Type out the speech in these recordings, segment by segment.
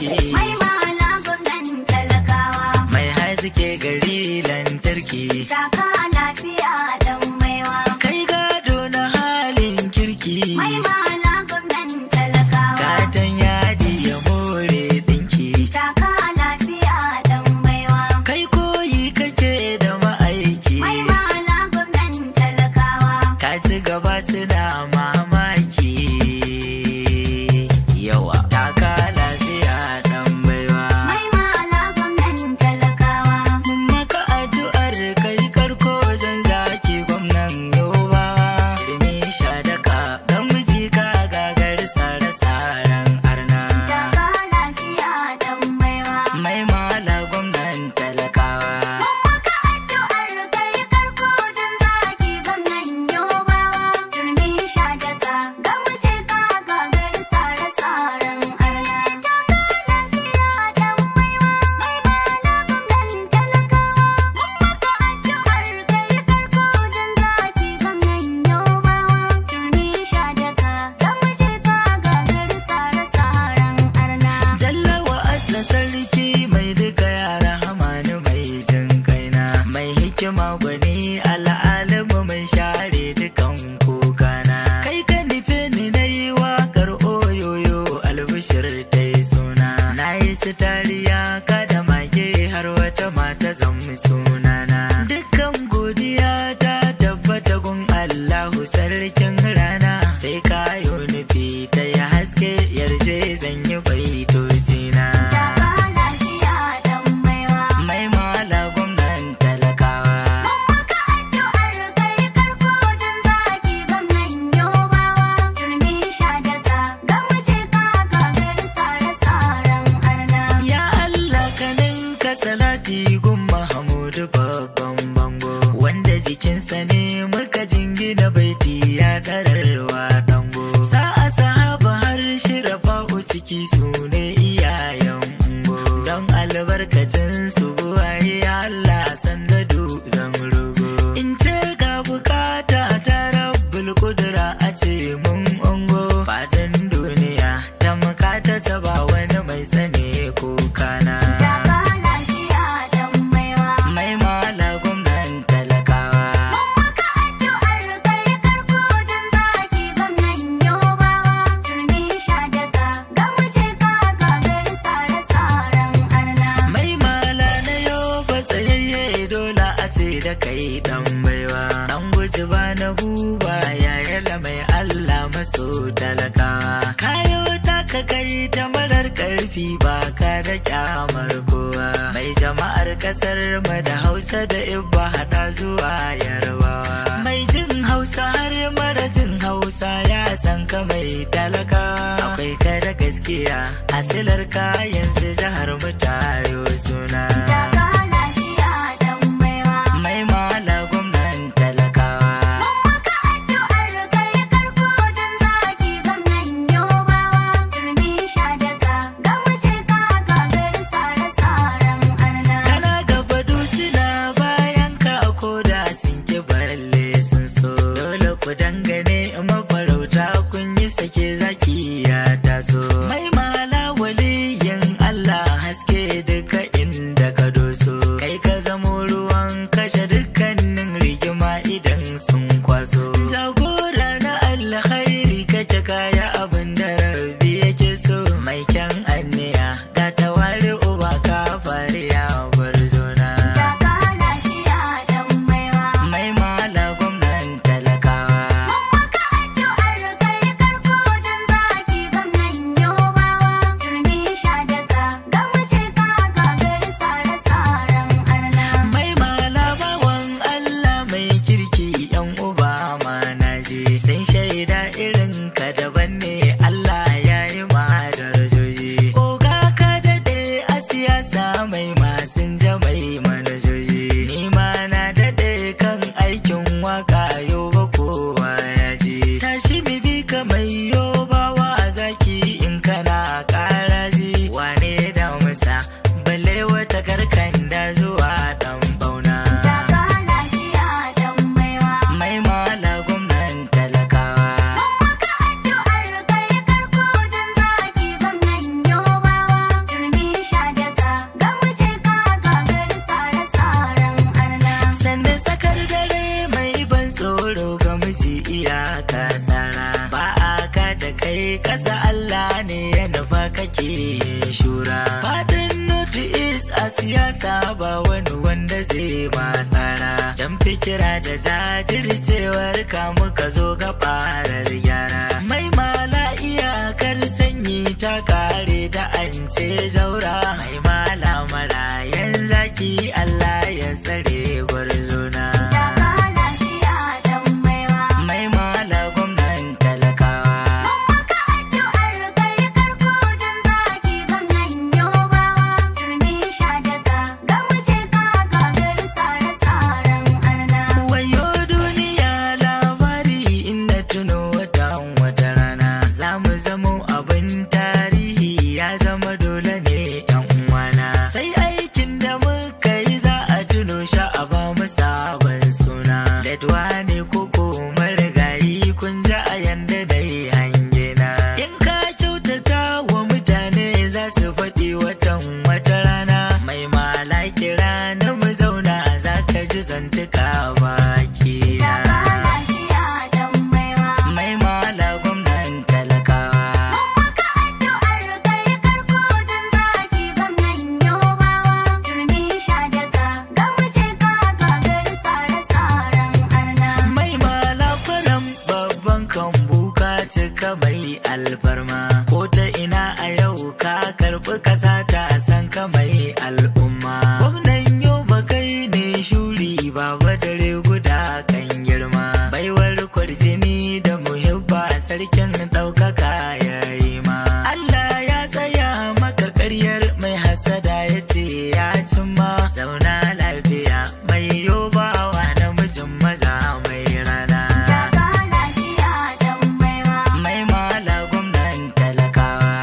zaki. Mai mala gwamnan talakawa. Mai haske gari lantarki. Taka lafiya dan baiwa. Kai gado na halin kirki. Mai mala gwamnan talakawa. Katon yadi ya more dinki. Taka lafiya dan baiwa. Kai koyi kake da ma'aiki. Mai mala gwamnan talakawa. Ka ci gaba suna mamaki. Yawa taka lafiya dan baiwa. Mai mala gwamnan talakawa. Mun maka addu'ar kai karko wajen zaki gwamnan yoba. Ilimi sha daka dan miji ka gagar sare-saren arna. Taka lafiya dan baiwa. Mai mala gwamnan talakawa. Maka addu'ar kai karko wajen zaki gwamnan yobawa. Turmi sha daga gamuje ka gagar sare-saren arna. Taka lafiya dan baiwa. Mai mala gwamnan talakawa. Maka addu'ar kai karko wajen zaki gwamnan yobawa. Turmi sha daga gamuje ka gagar sare-saren arna. Jalla wa asla sarki mai duka yara hamani mai jin kaina. Mai hikima gwani al'alimu mai share dukan kogana. Kai ka nufe ni na yi waƙar oyoyo albishir ta yi suna. Na yi sitariya ka da mage har wata mata zan sunana. Dukkan godiya ta tabbata gun Allahu sarkin rana. Sai kayo nufi ta yi haske yarje zan yi baitocina. Taka lafiya dan baiwa. Mai mala gwamnan talakawa. Maka addu'ar kai karko wajen zaki gwamnan yobawa. Turmi sha daga gamuje ka gagar sare-saren arna. Ya Allah ka ninka salati gun Mahamudu babban bango. Wanda jikinsa ne muka jingina baiti ya tararwa dango. Sa'a sahaba har shirafa'u ciki su ne iyayen ungo. Don albarkacin su buwaye Allah sandadu zan rugo. In ce ga bukata ta rabbul kudura a ce mun ungo. Fadin duniya ta mukata saba wani mai sane ko kana. Taka lafiya dan baiwa. Mai mala gwamnan talakawa. Maka addu'ar kai karko wajen zaki gwamnan yobawa. Turmi sha daga gamuje ka gagar sare-saren arna. Mai mala na yau ba tsayayye dole a ce da kai dan baiwa. Dan guji ba na buba yayala mai Allah maso talakawa. Kayo ta ka kai ta marar karfi ba ka da kyamar kowa. Mai jama'ar kasar mu da Hausa da Ibba hada zuwa Yarbawa. Mai jin Hausa har mara jin Hausa ya san ka mai talakawa. Akwai ka da gaskiya asilar kayan su jihar mu tayo suna. Taka lafiya dan baiwa. Mai mala gwamnan talakawa. Maka addu'ar kai karko wajen zaki gwamnan yobawa. Turmi sha daga gamuje ka gagar sare-saren arna. Kana gaba dusina bayan ka koda sun ki balle sun so. Dole ku dangane mafarauta kun yi sake zaki ya taso. Mai mala waliyin Allah haske duka inda ka doso. Kai ka zamo ruwan kashe dukkanin rigima idan sun kwaso. Jagora na alkhairi kake kaya abin da rabbi yake so. Mai kyan anniya ga tawari uba ka fariya barzona. Taka lafiya dan baiwa. Mai mala gwamnan talakawa. Maka addu'ar kai karko wajen sara. Ba a ka da kai kasa Allah ne ya nufa kake shura. Fadin North East a siyasa ba wani wanda zai masara. Dan fikira da jajircewar ka muka zo ga farar gyara. Mai mala iyakar sanyi ta kare da an ce zaura. Mai mala marayan zaki Allah ya tsare gwarzona. Mai mala gwamnan talakawa. Wayo duniya labari inda tuno wata rana. Za mu zamo abin tarihi ya zama dole ne yan uwana. Sai aikin da muka yi za a tuno sha a ba mu sabon suna. Ledwa ne koko marigayi kun ji a yanda da yi hange na. In ka kyautata wa mutane za su faɗi wata rana. Mai mala kira na mu zauna za ka ji zantuka baki na. Mai mala gwamnan talakawa. Mai mala faram babban kambu ka cika mai alfarma. Ko ta ina a yau ka karɓi kasa ta san ka mai al'umma. Gwamnan yau ba kai ne shuri baba dare guda kan girma. Baiwar kwarjini da muhibba sarkin ɗaukaka ya yi ma. Allah ya tsaya maka ƙaryar mai hasada ya ce ya cimma. Zauna lafiya mai yobawa namijin maza mai rana. Mai mala gwamnan talakawa.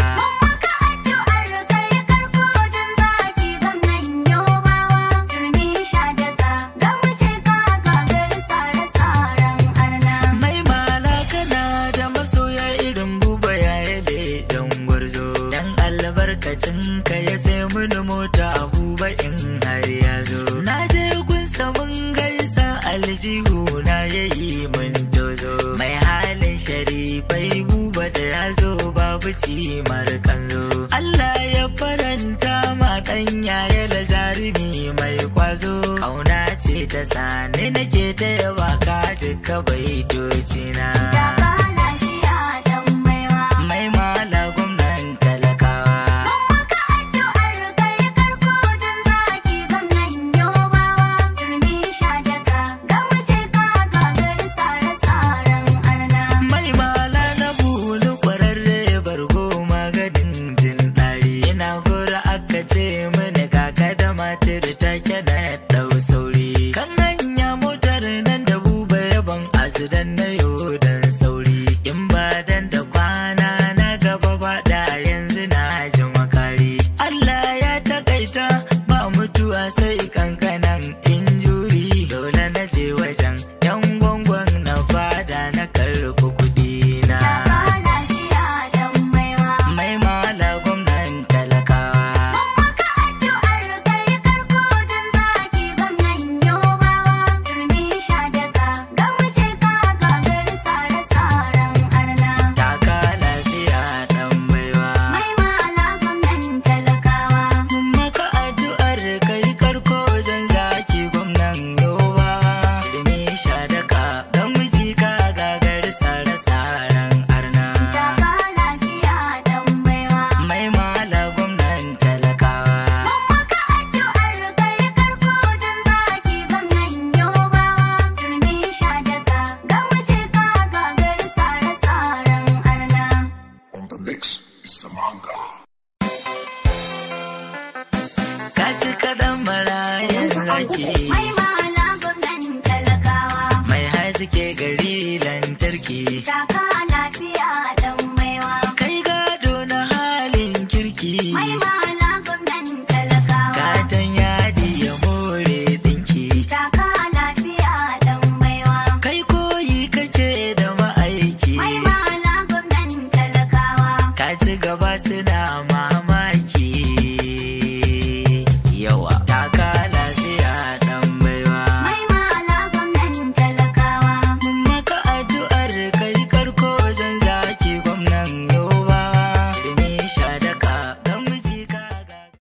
Mai mala kana da masoya irin buba ya yale jan gwarzo. Dan albarkacin ka ya sai mini mota buba in har ya zo. Na je gunsa mun gaisa aljihu na yayi mun dozo. Mai halin sharifai buba da ya zo babu cimar kanzo. Allah ya faranta ma ɗan yayala jarumi mai kwazo. Kauna ce ta sani nake ta yaba ka duka baitoci na. Mai mala gwamnan talakawa. Mai mala na bulu kwararre bargo maganin jin ɗari. Ina gura aka ce mini kaka da matar take na ɗau sauri. Kan hanya motar nan da buba yaban asidan na yau dan sauri. In ba dan da kwana na gaba ba da yanzu na ji makari. Allah ya takaita ba mutuwa sai kankanan injuri. Dole na je wajen yan gwangwan na fada na karɓi kuɗi na. Mai mala gwamnan talakawa. Taka lafiya dan baiwa. Mun maka addu'ar kai karko wajen zaki gwamnan yoba. Ilimi sha daka dan miji ka gagar sare-saren arna. Mai mala gwamnan talakawa. On the mix is Samanga. Ka ci kaɗan marayan zaki. Mai haske gari lantarki. Kai gado na halin kirki. Katon yadi ya more ɗinki. Kai koyi kake da ma'aiki. Ka ci gaba suna